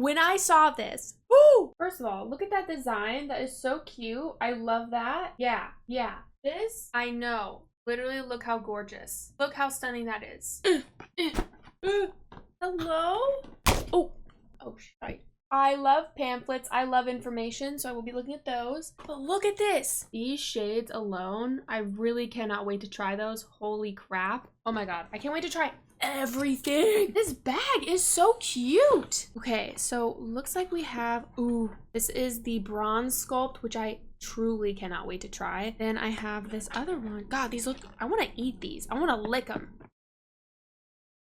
When I saw this, woo! First of all, look at that design. That is so cute. I love that. Yeah, yeah. This, I know. Literally, look how gorgeous. Look how stunning that is. Hello? Oh, oh, shite. I love pamphlets. I love information, so I will be looking at those. But look at this. These shades alone, I really cannot wait to try those. Holy crap. Oh my god. I can't wait to try everything. This bag is so cute. Okay, so looks like we have, ooh, this is the bronze sculpt, which I truly cannot wait to try. Then I have this other one. God, these look, I want to eat these. I want to lick them.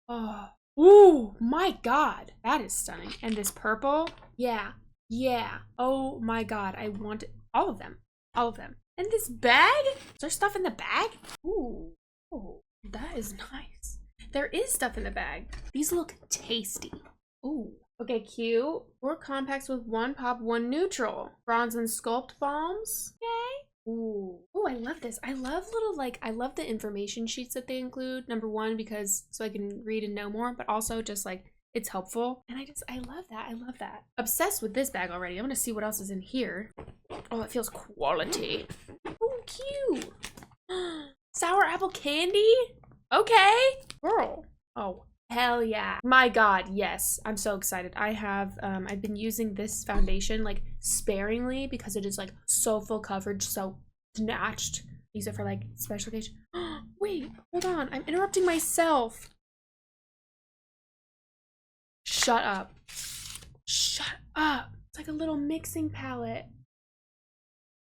Oh. Ooh, my god, that is stunning. And this purple, yeah, yeah. Oh my god, I want all of them, all of them. And this bag, is there stuff in the bag? Ooh, oh, that is nice. There is stuff in the bag. These look tasty. Ooh, okay, cute. 4 compacts with 1 pop, 1 neutral. Bronze and sculpt balms, yay. Ooh, oh, I love this. I love little, like, I love the information sheets that they include. Number 1, because so I can read and know more, but also just like it's helpful. And I love that. I love that. Obsessed with this bag already. I'm gonna see what else is in here. Oh, it feels quality. Oh, cute. Sour apple candy? Okay. Girl. Oh, hell yeah. My god, yes. I'm so excited. I have, I've been using this foundation like sparingly because it is like so full coverage, so snatched. Use it for like special occasion. Wait, hold on. I'm interrupting myself. Shut up. Shut up. It's like a little mixing palette.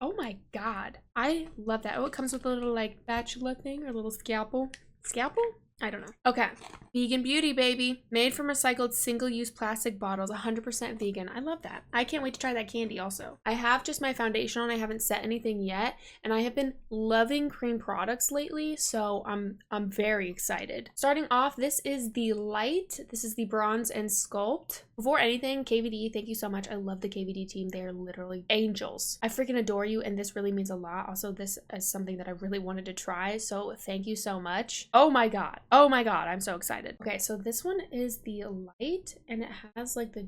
Oh my god. I love that. Oh, it comes with a little like spatula thing or a little scalpel. Scalpel? I don't know. Okay. Vegan beauty, baby. Made from recycled single-use plastic bottles, 100% vegan. I love that. I can't wait to try that candy also. I have just my foundation on. I haven't set anything yet, and I have been loving cream products lately, so I'm very excited. Starting off, this is the light. This is the bronze and sculpt. Before anything, KVD, thank you so much. I love the KVD team. They are literally angels. I freaking adore you, and this really means a lot. Also, this is something that I really wanted to try, so thank you so much. Oh my god. Oh my god, I'm so excited. Okay, so this one is the light, and it has like the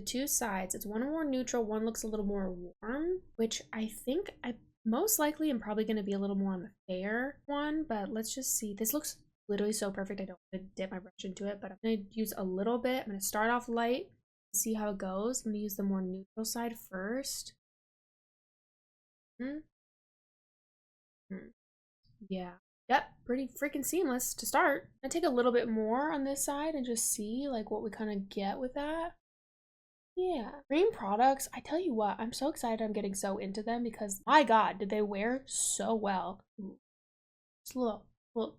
two sides. It's one more neutral, one looks a little more warm, which I think I most likely am probably going to be a little more on the fair one, but let's just see. This looks literally so perfect. I don't want to dip my brush into it, but I'm going to use a little bit. I'm going to start off light, see how it goes. I'm going to use the more neutral side first. Yeah. Yep, pretty freaking seamless to start. I take a little bit more on this side and just see like what we kind of get with that. Yeah, cream products, I tell you what, I'm so excited. I'm getting so into them because my god, did they wear so well. Ooh. Just a little, I'm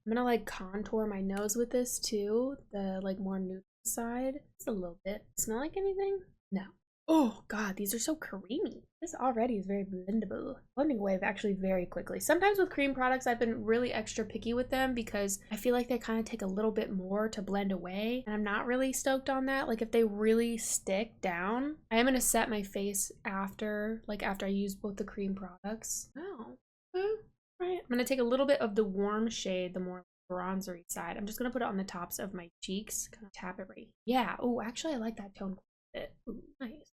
gonna like contour my nose with this too, the like more neutral side. Just a little bit. Smell like anything? No. Oh god, these are so creamy. This already is very blendable. Blending away actually very quickly. Sometimes with cream products, I've been really extra picky with them because I feel like they kind of take a little bit more to blend away. And I'm not really stoked on that. Like if they really stick down, I am gonna set my face after I use both the cream products. Oh, right. I'm gonna take a little bit of the warm shade, the more bronzery side. I'm just gonna put it on the tops of my cheeks. Kind of tap it right. Yeah. Oh, actually I like that tone. Ooh, nice.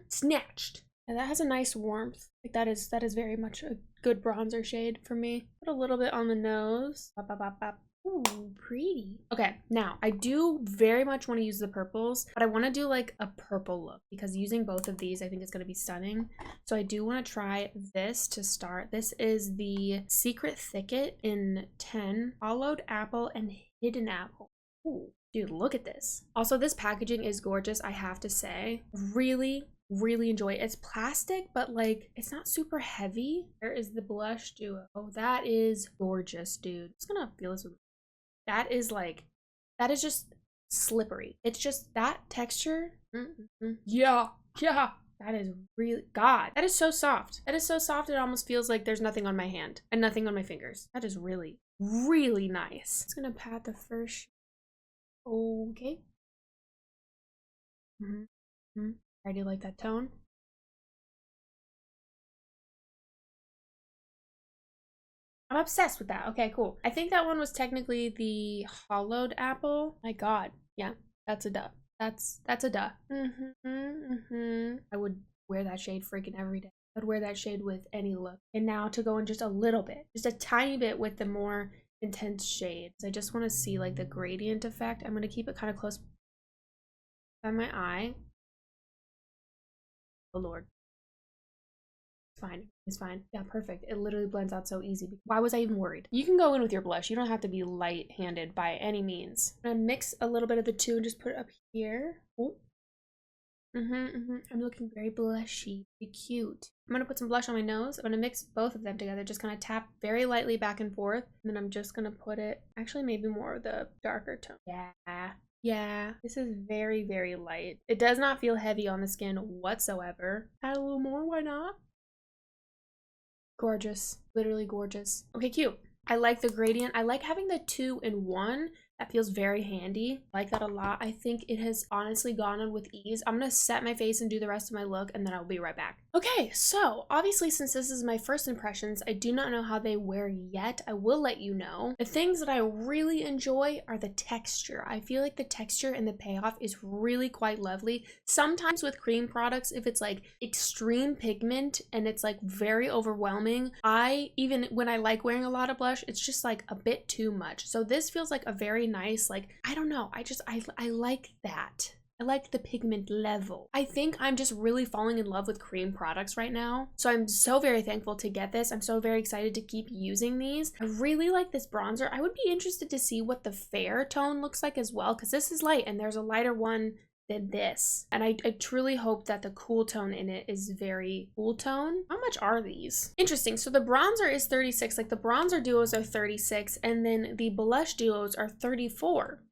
Snatched. And that has a nice warmth. Like that is very much a good bronzer shade for me. Put a little bit on the nose. Bop, bop, bop, bop. Ooh, pretty. Okay, now I do very much want to use the purples, but I want to do like a purple look because using both of these I think is going to be stunning. So I do want to try this to start. This is the Secret Thicket in 10, Hollowed Apple and Hidden Apple. Ooh. Dude, look at this. Also, this packaging is gorgeous, I have to say. Really enjoy it. It's plastic, but like, it's not super heavy. There is the blush duo. Oh, that is gorgeous, dude. I'm just gonna feel this with me. That is just slippery. It's just that texture. Yeah. That is really, god, that is so soft. That is so soft, it almost feels like there's nothing on my hand and nothing on my fingers. That is really nice. It's gonna pat the first. Okay. I do like that tone. I'm obsessed with that. Okay, cool. I think that one was technically the hollowed apple. My god. Yeah, that's a dub. That's a duh. I would wear that shade freaking every day. I'd wear that shade with any look. And now to go in just a little bit, just a tiny bit with the more intense shades. I just want to see like the gradient effect. I'm going to keep it kind of close by my eye. Oh Lord. It's fine. It's fine. Yeah, perfect. It literally blends out so easy. Why was I even worried? You can go in with your blush. You don't have to be light-handed by any means. I'm gonna mix a little bit of the two and just put it up here. Oh. I'm looking very blushy, very cute. I'm gonna put some blush on my nose. I'm gonna mix both of them together, just kind of tap very lightly back and forth. And then I'm just gonna put it, actually maybe more of the darker tone. Yeah, this is very, very light. It does not feel heavy on the skin whatsoever. Add a little more, why not? Gorgeous, literally gorgeous. Okay, cute. I like the gradient. I like having the 2 in 1. That feels very handy. I like that a lot. I think it has honestly gone on with ease. I'm gonna set my face and do the rest of my look, and then I'll be right back. Okay, so obviously since this is my first impressions, I do not know how they wear yet. I will let you know. The things that I really enjoy are the texture. I feel like the texture and the payoff is really quite lovely. Sometimes with cream products, if it's like extreme pigment and it's like very overwhelming, even when I like wearing a lot of blush, it's just like a bit too much. So this feels like a very nice, like, I don't know, I like that. I like the pigment level. I think I'm just really falling in love with cream products right now. So I'm so very thankful to get this. I'm so very excited to keep using these. I really like this bronzer. I would be interested to see what the fair tone looks like as well, because this is light and there's a lighter one than this. And I truly hope that the cool tone in it is very cool tone. How much are these? Interesting. So the bronzer is 36, like the bronzer duos are 36, and then the blush duos are 34.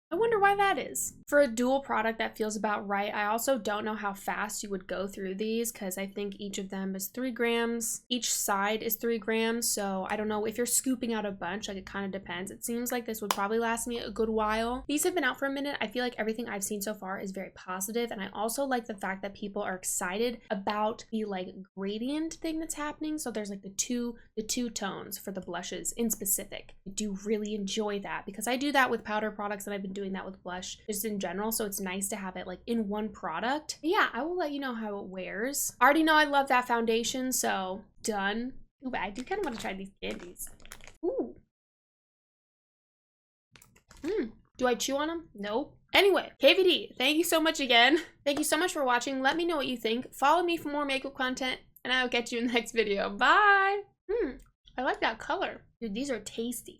I wonder why that is. For a dual product, that feels about right. I also don't know how fast you would go through these because I think each of them is 3 grams. Each side is 3 grams. So I don't know if you're scooping out a bunch, like it kind of depends. It seems like this would probably last me a good while. These have been out for a minute. I feel like everything I've seen so far is very positive. And I also like the fact that people are excited about the like gradient thing that's happening. So there's like the two tones for the blushes in specific. I do really enjoy that because I do that with powder products and I've been doing that with blush just in general, so it's nice to have it like in one product. But yeah, I will let you know how it wears. I already know I love that foundation, so done. Ooh, but I do kind of want to try these candies. Ooh. Do I chew on them? Nope. Anyway, KVD, thank you so much again. Thank you so much for watching. Let me know what you think. Follow me for more makeup content, and I will catch you in the next video. Bye. I like that color. Dude, these are tasty.